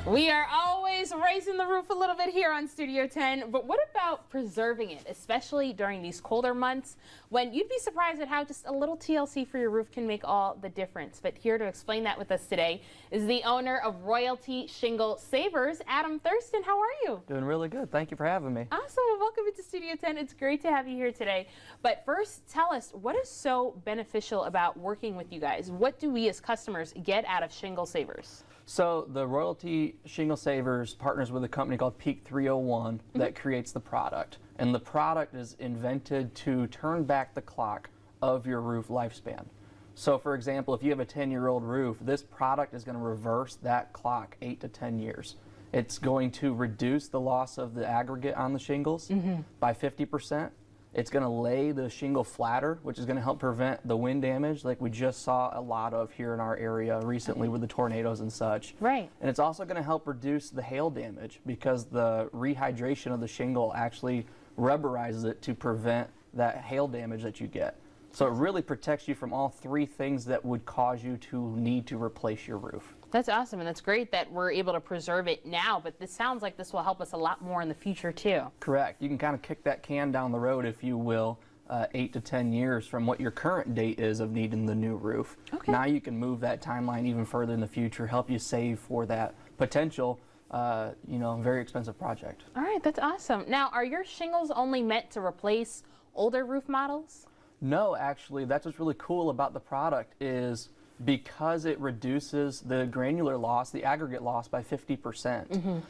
We are always raising the roof a little bit here on Studio 10, but what about preserving it, especially during these colder months when you'd be surprised at how just a little TLC for your roof can make all the difference. But here to explain that with us today is the owner of Royalty Shingle Savers, Adam Thurston. How are you? Doing really good. Thank you for having me. Awesome. Well, welcome to Studio 10. It's great to have you here today. But first, tell us, what is so beneficial about working with you guys? What do we as customers get out of Shingle Savers? So the Royalty Shingle Savers partners with a company called Peak 301 that creates the product. And the product is invented to turn back the clock of your roof lifespan. So for example, if you have a 10-year-old roof, this product is going to reverse that clock 8 to 10 years. It's going to reduce the loss of the aggregate on the shingles by 50%. It's going to lay the shingle flatter, which is going to help prevent the wind damage like we just saw a lot of here in our area recently with the tornadoes and such. Right. And it's also going to help reduce the hail damage because the rehydration of the shingle actually rubberizes it to prevent that hail damage that you get. So it really protects you from all three things that would cause you to need to replace your roof. That's awesome, and that's great that we're able to preserve it now, but this sounds like this will help us a lot more in the future too. Correct. You can kind of kick that can down the road, if you will, 8 to 10 years from what your current date is of needing the new roof. Okay. Now you can move that timeline even further in the future, help you save for that potential, very expensive project. All right, that's awesome. Now, are your shingles only meant to replace older roof models? No, actually, that's what's really cool about the product is because it reduces the granular loss, the aggregate loss by 50%.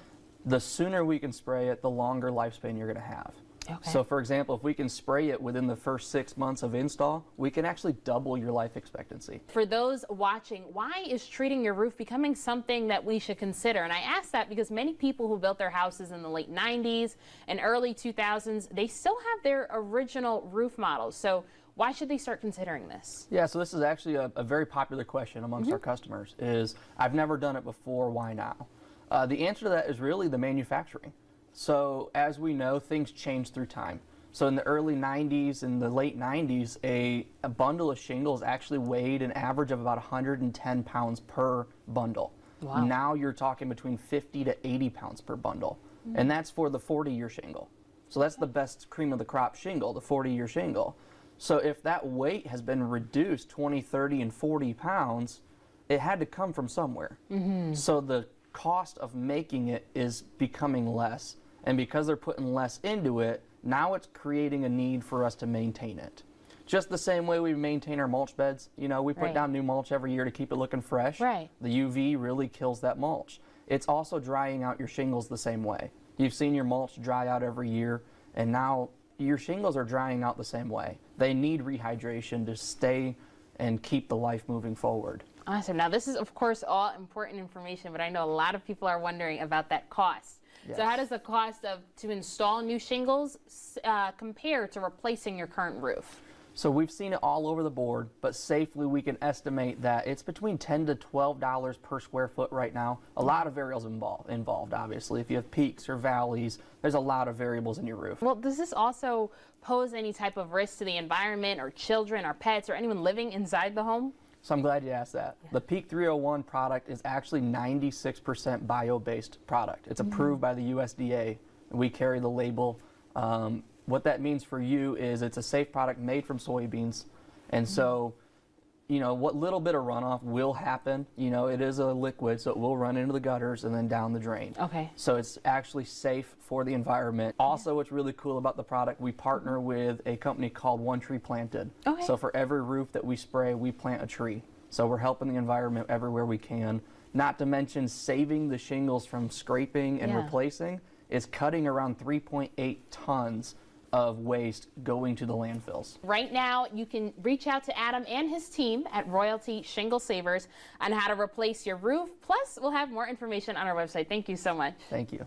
The sooner we can spray it, the longer lifespan you're going to have. Okay. So for example, if we can spray it within the first 6 months of install, we can actually double your life expectancy. For those watching, why is treating your roof becoming something that we should consider? And I ask that because many people who built their houses in the late 90s and early 2000s, they still have their original roof models. So why should they start considering this? Yeah, so this is actually a very popular question amongst our customers is, I've never done it before, why now? The answer to that is really the manufacturing. So as we know, things change through time. So in the early 90s and the late 90s, a bundle of shingles actually weighed an average of about 110 pounds per bundle. Wow. Now you're talking between 50 to 80 pounds per bundle. And that's for the 40-year shingle. So that's the best cream of the crop shingle, the 40-year shingle. So if that weight has been reduced 20, 30, and 40 pounds, it had to come from somewhere. So the cost of making it is becoming less. And because they're putting less into it, now it's creating a need for us to maintain it. Just the same way we maintain our mulch beds. You know, we put down new mulch every year to keep it looking fresh. Right. The UV really kills that mulch. It's also drying out your shingles the same way. You've seen your mulch dry out every year, and now your shingles are drying out the same way. They need rehydration to stay and keep the life moving forward. Awesome. Now, this is, of course, all important information, but I know a lot of people are wondering about that cost. Yes. So how does the cost to install new shingles compare to replacing your current roof? So we've seen it all over the board, but safely we can estimate that it's between $10 to $12 per square foot right now. A lot of variables involved, obviously. If you have peaks or valleys, there's a lot of variables in your roof. Well, does this also pose any type of risk to the environment or children or pets or anyone living inside the home? So I'm glad you asked that. The Peak 301 product is actually 96% bio-based product. It's approved by the USDA, and we carry the label. What that means for you is it's a safe product made from soybeans. And so, what little bit of runoff will happen, it is a liquid, so it will run into the gutters and then down the drain. Okay. So it's actually safe for the environment. Also, what's really cool about the product, we partner with a company called One Tree Planted. Okay. So for every roof that we spray, we plant a tree. So we're helping the environment everywhere we can. Not to mention saving the shingles from scraping and replacing is cutting around 3.8 tons of waste going to the landfills. Right now, you can reach out to Adam and his team at Royalty Shingle Savers on how to replace your roof. Plus, we'll have more information on our website. Thank you so much. Thank you.